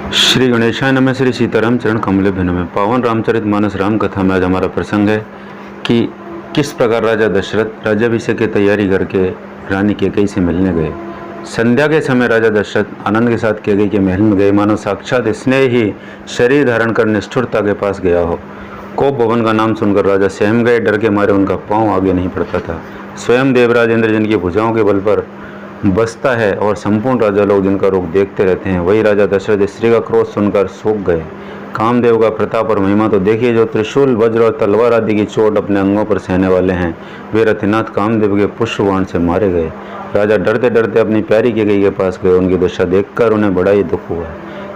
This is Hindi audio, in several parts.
श्री गणेशाय नमः। श्री सीताराम चरण कमले भिन्न में पावन रामचरितमानस राम कथा में आज हमारा प्रसंग है कि किस प्रकार राजा दशरथ राज्याभिषेक की तैयारी करके रानी कैकेयी से मिलने गए। संध्या के समय राजा दशरथ आनंद के साथ कैकेयी के महल में गए, मानो साक्षात स्नेह ही शरीर धारण कर निष्ठुरता के पास गया हो। कोप भवन का नाम सुनकर राजा सहम गए, डर के मारे उनका पांव आगे नहीं बढ़ता था। स्वयं देवराज इंद्र जिनकी भुजाओं के बल पर बसता है और संपूर्ण राजा लोग जिनका रूप देखते रहते हैं, वही राजा दशरथ स्त्री का क्रोध सुनकर सूख गए। कामदेव का प्रताप और महिमा तो देखिए, जो त्रिशूल वज्र और तलवार आदि की चोट अपने अंगों पर सहने वाले हैं, वे रथिनाथ कामदेव के पुष्पबाण से मारे गए। राजा डरते डरते अपनी प्यारी कैकेयी के पास गए। उनकी दशा देखकर उन्हें बड़ा ही दुख हुआ।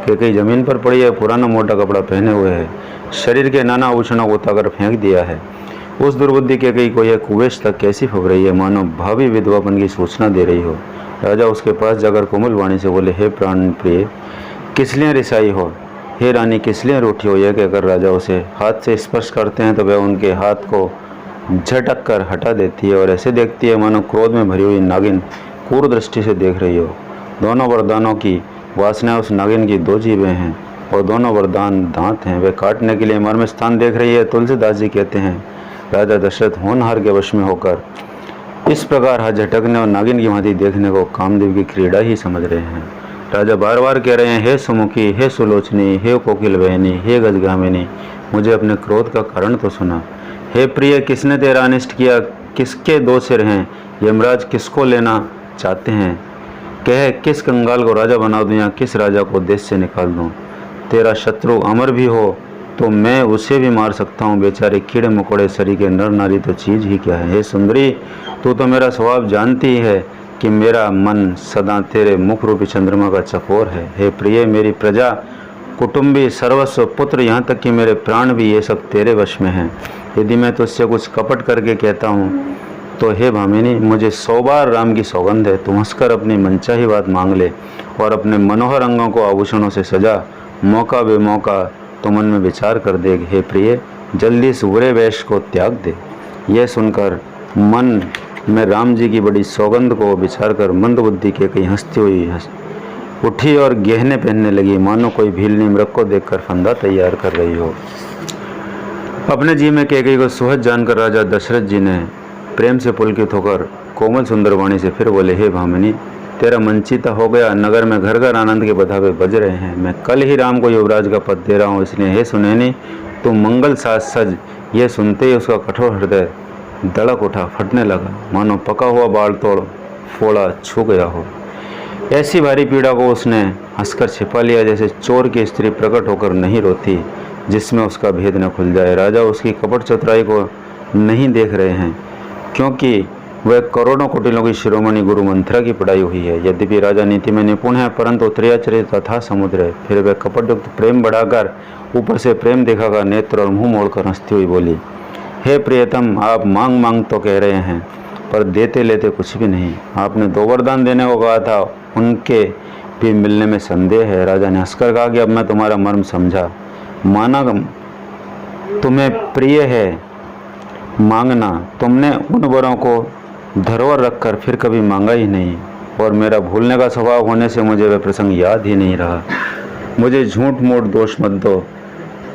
कैकेयी जमीन पर पड़ी है, पुराना मोटा कपड़ा पहने हुए है, शरीर के नाना आभूषणों को उतार फेंक दिया है। उस दुर्बुद्धि कैकेयी को यह कुबेश तक कैसी फब रही है, मानो भावी विधवापन की सूचना दे रही हो। राजा उसके पास जाकर कोमल वाणी से बोले, हे प्राण प्रिय, किस लिए रिसाई हो? हे रानी, किस लिए रूठी हो? यह कहकर राजा उसे हाथ से स्पर्श करते हैं तो वह उनके हाथ को झटक कर हटा देती है और ऐसे देखती है मानो क्रोध में भरी हुई नागिन क्रूर दृष्टि से देख रही हो। दोनों वरदानों की वासना उस नागिन की दो जीभें हैं और दोनों वरदान दांत हैं। वे काटने के लिए मर्म स्थान देख रही है। तुलसीदास जी कहते हैं, राजा दशरथ होनहार के वश में होकर इस प्रकार हाथ झटकने और नागिन की भांति देखने को कामदेव की क्रीड़ा ही समझ रहे हैं। राजा बार बार कह रहे हैं, हे सुमुखी, हे सुलोचनी, हे कोकिल बहनी, हे गजगामिनी, मुझे अपने क्रोध का कारण तो सुना। हे प्रिय, किसने तेरा अनिष्ट किया? किसके दो सिर हैं? यमराज किसको लेना चाहते हैं? कह, किस कंगाल को राजा बना दूं या किस राजा को देश से निकाल दूं? तेरा शत्रु अमर भी हो तो मैं उसे भी मार सकता हूँ। बेचारे कीड़े मकोड़े सरी के नर नारी तो चीज़ ही क्या है। हे सुंदरी, तू तो मेरा स्वभाव जानती है कि मेरा मन सदा तेरे मुख रूपी चंद्रमा का चकोर है। हे प्रिय, मेरी प्रजा, कुटुंबी, सर्वस्व, पुत्र, यहाँ तक कि मेरे प्राण भी, ये सब तेरे वश में हैं। यदि मैं तुझसे कुछ कपट करके कहता हूँ तो हे भामिनी, मुझे 100 बार राम की सौगंध है, तू हंसकर अपनी मनचाही बात मांग ले और अपने मनोहर अंगों को आभूषणों से सजा। मौका बेमौका तो मन में विचार कर दे। हे प्रिय, जल्दी इस बुरे वेश को त्याग दे। यह सुनकर मन में राम जी की बड़ी सौगंध को विचार कर मंदबुद्धि के कहीं हंसती हुई उठी और गहने पहनने लगी, मानो कोई भीलनी मृग को देखकर फंदा तैयार कर रही हो। अपने जी में कैकेयी को सुहज जानकर राजा दशरथ जी ने प्रेम से पुलकित होकर कोमल सुंदर वाणी से फिर बोले, हे भामिनी, तेरा मनचीता हो गया। नगर में घर घर आनंद के बधावे बज रहे हैं। मैं कल ही राम को युवराज का पद दे रहा हूँ, इसलिए हे सुनैनी, तू मंगल साज सज। यह सुनते ही उसका कठोर हृदय धड़क उठा, फटने लगा, मानो पका हुआ बाल तोड़ फोड़ा छू गया हो। ऐसी भारी पीड़ा को उसने हंसकर छिपा लिया, जैसे चोर की स्त्री प्रकट होकर नहीं रोती जिसमें उसका भेद न खुल जाए। राजा उसकी कपट चतुराई को नहीं देख रहे हैं, क्योंकि वह करोड़ों कुटिलों की शिरोमणि गुरु मंत्रा की पढ़ाई हुई है। यद्यपि राजा नीति में निपुण है, परंतु त्रियाचरित तथा समुद्र है। फिर वह कपटयुक्त प्रेम बढ़ाकर ऊपर से प्रेम दिखाकर नेत्र और मुंह मोड़कर हंसती हुई बोली, हे प्रियतम, आप मांग मांग तो कह रहे हैं, पर देते लेते कुछ भी नहीं। आपने 2 वरदान देने को कहा था, उनके भी मिलने में संदेह है। राजा ने हंसकर कहा कि अब मैं तुम्हारा मर्म समझा। माना तुम्हें प्रिय है मांगना, तुमने उन वरों को धरोहर रखकर फिर कभी मांगा ही नहीं, और मेरा भूलने का स्वभाव होने से मुझे वह प्रसंग याद ही नहीं रहा। मुझे झूठ मूठ दोष मत दो,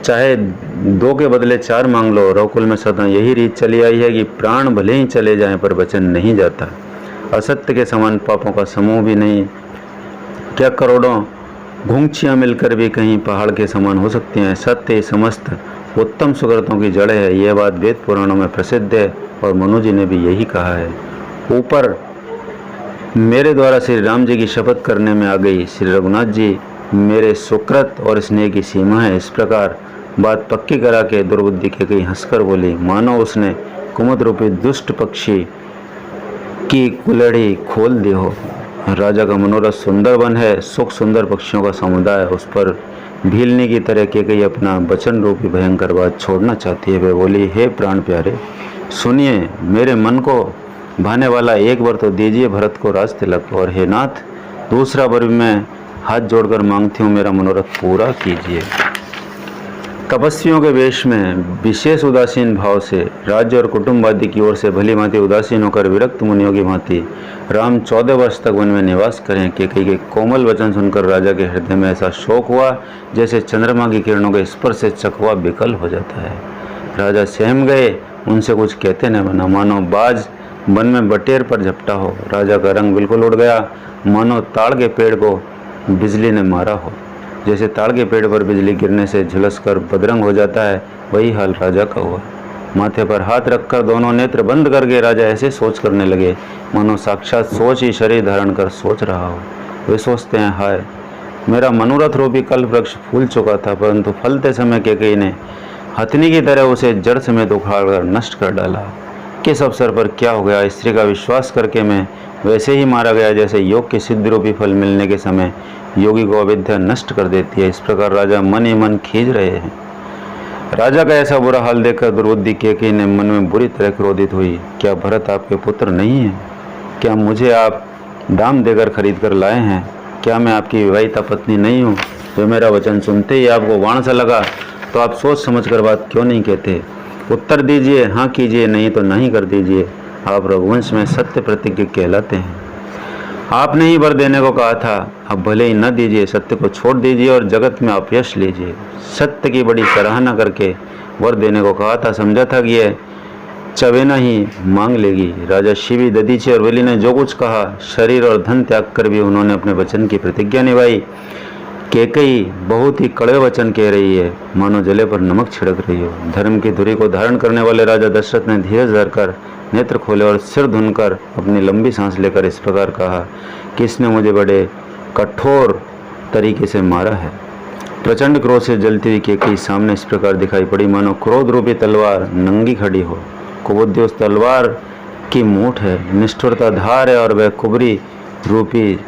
चाहे 2 के बदले 4 मांग लो। रघुकुल में सदा यही रीत चली आई है कि प्राण भले ही चले जाएं पर वचन नहीं जाता। असत्य के समान पापों का समूह भी नहीं। क्या करोड़ों घुंघचियाँ मिलकर भी कहीं पहाड़ के समान हो सकती हैं? सत्य समस्त उत्तम सुकृतों की जड़ है। यह बात वेद पुराणों में प्रसिद्ध है और मनु जी ने भी यही कहा है। ऊपर मेरे द्वारा श्री राम जी की शपथ करने में आ गई। श्री रघुनाथ जी मेरे सुकृत और स्नेह की सीमा है। इस प्रकार बात पक्की करा के दुर्बुद्धि के कहीं हंसकर बोली, मानो उसने कुमुद रूपी दुष्ट पक्षी की कुल्हड़ी खोल दी हो। राजा का मनोरथ सुंदर वन है, सुख सुंदर पक्षियों का समुदाय। उस पर भीलनी की तरह के कहीं अपना वचन रूपी भयंकर बात छोड़ना चाहती है। वह बोली, हे प्राण प्यारे, सुनिए, मेरे मन को भाने वाला एक बार तो दीजिए भरत को राज तिलक, और हे नाथ, दूसरा बार मैं हाथ जोड़कर मांगती हूँ, मेरा मनोरथ पूरा कीजिए। तपस्वियों के वेश में विशेष उदासीन भाव से राज्य और कुटुंब आदि की ओर से भली भांति उदासीन होकर विरक्त मुनियों की भांति राम 14 वर्ष तक वन में निवास करें कि कई के कोमल वचन सुनकर राजा के हृदय में ऐसा शोक हुआ जैसे चंद्रमा की किरणों के स्पर्श से चकवा विकल हो जाता है। राजा सहम गए, उनसे कुछ कहते न बना, मानो बाज वन में बटेर पर झपटा हो। राजा का रंग बिल्कुल उड़ गया, मानो ताड़ के पेड़ को बिजली ने मारा हो। जैसे ताड़ के पेड़ पर बिजली गिरने से झुलसकर बदरंग हो जाता है, वही हाल राजा का हुआ। माथे पर हाथ रखकर दोनों नेत्र बंद करके राजा ऐसे सोच करने लगे मानो साक्षात सोच ही शरीर धारण कर सोच रहा हो। वे सोचते हैं, हाय मेरा मनोरथ रूपी कल्प वृक्ष फूल चुका था, परंतु फलते समय केकई ने हथनी की तरह उसे जड़ समेत उखाड़कर नष्ट कर डाला। किस अवसर पर क्या हो गया? स्त्री का विश्वास करके मैं वैसे ही मारा गया जैसे योग के सिद्ध रूपी फल मिलने के समय योगी को अविद्या नष्ट कर देती है। इस प्रकार राजा मन ही मन खींच रहे हैं। राजा का ऐसा बुरा हाल देखकर दुर्बुद्धि केकई ने मन में बुरी तरह क्रोधित हुई। क्या भरत आपके पुत्र नहीं है? क्या मुझे आप दाम देकर खरीद कर लाए हैं? क्या मैं आपकी विवाहिता पत्नी नहीं हूँ? जो मेरा वचन सुनते ही आपको वाण सा लगा तो आप सोच समझ कर बात क्यों नहीं कहते? उत्तर दीजिए, हाँ कीजिए, नहीं तो नहीं कर दीजिए। आप रघुवंश में सत्य प्रतिज्ञ कहलाते हैं। आपने ही वर देने को कहा था, अब भले ही न दीजिए, सत्य को छोड़ दीजिए और जगत में अपयश लीजिए। सत्य की बड़ी सराहना करके वर देने को कहा था, समझा था कि यह चवेना ही मांग लेगी। राजा शिवी, दधीची और बलि ने जो कुछ कहा, शरीर और धन त्याग कर भी उन्होंने अपने वचन की प्रतिज्ञा निभाई। केकई बहुत ही कड़वे वचन कह रही है, मानो जले पर नमक छिड़क रही हो। धर्म की धुरी को धारण करने वाले राजा दशरथ ने धीरज धरकर नेत्र खोले और सिर धुनकर अपनी लंबी सांस लेकर इस प्रकार कहा कि इसने मुझे बड़े कठोर तरीके से मारा है। प्रचंड क्रोध से जलती हुई केकई सामने इस प्रकार दिखाई पड़ी मानो क्रोध रूपी तलवार नंगी खड़ी हो। कुबुद्धि उस तलवार की मूठ है, निष्ठुरता धार है और वह कुबरी रूपी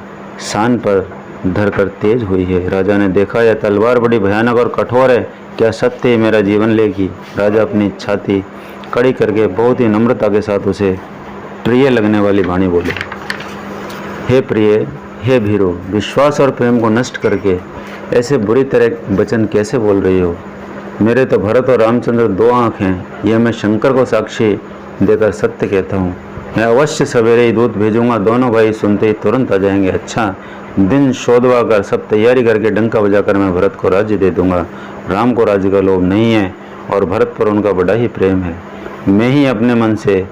शान पर धरकर तेज हुई है। राजा ने देखा यह तलवार बड़ी भयानक और कठोर है, क्या सत्य ही मेरा जीवन लेगी? राजा अपनी छाती कड़ी करके बहुत ही नम्रता के साथ उसे प्रिय लगने वाली वाणी बोले, हे प्रिय, हे भीरू, विश्वास और प्रेम को नष्ट करके ऐसे बुरी तरह वचन कैसे बोल रही हो? मेरे तो भरत और रामचंद्र 2 आँख हैं, यह मैं शंकर को साक्षी देकर सत्य कहता हूँ। मैं अवश्य सवेरे ही दूत भेजूंगा, दोनों भाई सुनते ही तुरंत आ जाएंगे। अच्छा दिन शोधवा कर सब तैयारी करके डंका बजाकर मैं भरत को राज्य दे दूंगा। राम को राज्य का लोभ नहीं है और भरत पर उनका बड़ा ही प्रेम है। मैं ही अपने मन से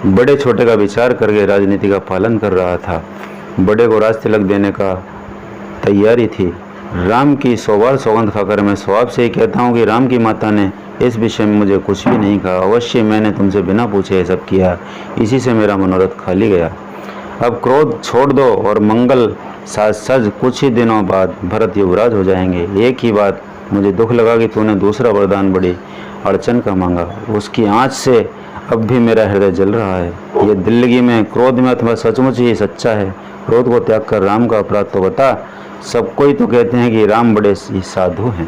बड़े छोटे का विचार करके राजनीति का पालन कर रहा था। बड़े को राज तिलक देने का तैयारी थी। राम की 100 बार सौगंध खाकर मैं स्वभाव से ही कहता हूँ कि राम की माता ने इस विषय में मुझे कुछ भी नहीं कहा। अवश्य मैंने तुमसे बिना पूछे ये सब किया, इसी से मेरा मनोरथ खाली गया। अब क्रोध छोड़ दो और मंगल साज सज कुछ ही दिनों बाद भरत युवराज हो जाएंगे। एक ही बात मुझे दुख लगा कि तूने दूसरा वरदान बड़ी अड़चन का मांगा, उसकी आँच से अब भी मेरा हृदय जल रहा है। ये दिल्लगी में क्रोध में अथवा सचमुच ही सच्चा है? क्रोध को त्याग कर राम का अपराध तो बता। सब कोई तो कहते हैं कि राम बड़े साधु हैं,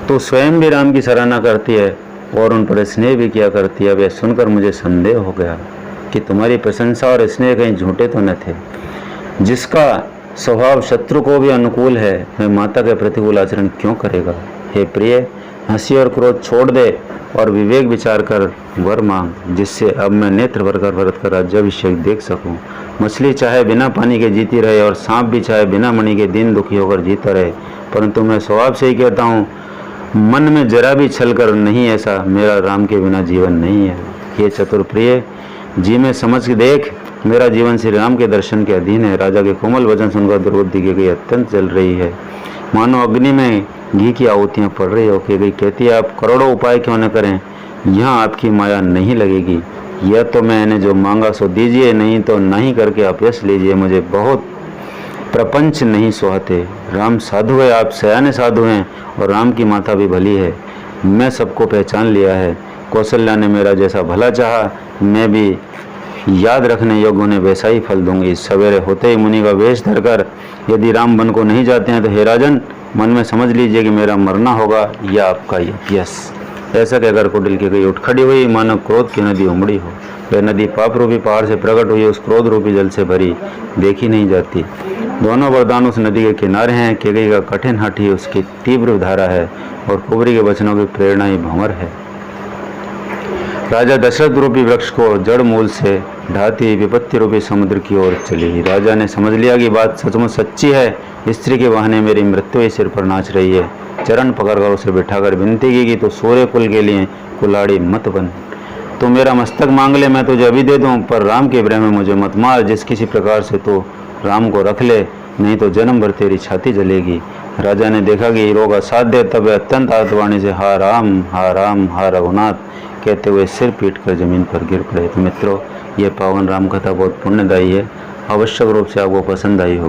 तो स्वयं भी राम की सराहना करती है और उन पर स्नेह भी किया करती है। अब यह सुनकर मुझे संदेह हो गया कि तुम्हारी प्रशंसा और स्नेह कहीं झूठे तो न थे। जिसका स्वभाव शत्रु को भी अनुकूल है, वह माता के प्रतिकूल आचरण क्यों करेगा? हे प्रिय, हंसी और क्रोध छोड़ दे और विवेक विचार कर वर मांग, जिससे अब मैं नेत्र भरकर भरत का राज्याभिषेक देख सकूं। मछली चाहे बिना पानी के जीती रहे और सांप भी चाहे बिना मणि के दिन दुखी होकर जीता रहे, परंतु मैं स्वभाव से ही कहता हूँ, मन में जरा भी छल कर नहीं, ऐसा मेरा राम के बिना जीवन नहीं है। ये चतुर प्रिय, जी में समझ के देख, मेरा जीवन श्री राम के दर्शन के अधीन है। राजा के कोमल वचन सुनकर दुर्बुद्धि की गई अत्यंत जल रही है, मानो अग्नि में घी की आहुतियाँ पड़ रही हो। कि गई कहती है, आप करोड़ों उपाय क्यों न करें, यहाँ आपकी माया नहीं लगेगी। यह तो मैंने जो मांगा सो दीजिए, नहीं तो नहीं करके अपयश लीजिए। मुझे बहुत प्रपंच नहीं सुहाते। राम साधु है, आप सयाने साधु हैं और राम की माता भी भली है। मैं सबको पहचान लिया है। कौशल्या ने मेरा जैसा भला चाहा, मैं भी याद रखने योग्य उन्हें वैसा ही फल दूंगी। सवेरे होते ही मुनि का वेश धरकर यदि राम वन को नहीं जाते हैं तो हे राजन, मन में समझ लीजिए कि मेरा मरना होगा या आपका यश। ऐसा कहकर कुटिल की गई उठ खड़ी हुई, मानो क्रोध की नदी उमड़ी हो। वह नदी पाप रूपी पहाड़ से प्रकट हुई, उस क्रोध रूपी जल से भरी देखी नहीं जाती। दोनों वरदान उस नदी के किनारे हैं। केकई का कठिन हठ ही उसकी तीव्र धारा है और कुबरी के वचनों की प्रेरणा ही भंवर है। राजा दशरथ रूपी वृक्ष को जड़ मूल से ढाती विपत्ति रूपी समुद्र की ओर चली। राजा ने समझ लिया कि बात सचमुच सच्ची है। स्त्री के बहाने मेरी मृत्यु ही सिर पर नाच रही है। चरण पकड़कर उसे बिठाकर विनती की कि तू सूर्य कुल के लिए कुलाड़ी मत बन। तू मेरा मस्तक मांग ले, मैं तुझे अभी दे दूं, पर राम के प्रेम में मुझे मत मार। जिस किसी प्रकार से तू राम को रख ले, नहीं तो जन्म भर तेरी छाती जलेगी। राजा ने देखा कि हीरो का साध्य, तब अत्यंत आर्तवाणी से हा राम हा रघुनाथ कहते हुए सिर पीट कर जमीन पर गिर पड़े। तो मित्रों, ये पावन राम कथा बहुत पुण्यदायी है। आवश्यक रूप से आपको पसंद आई होगी।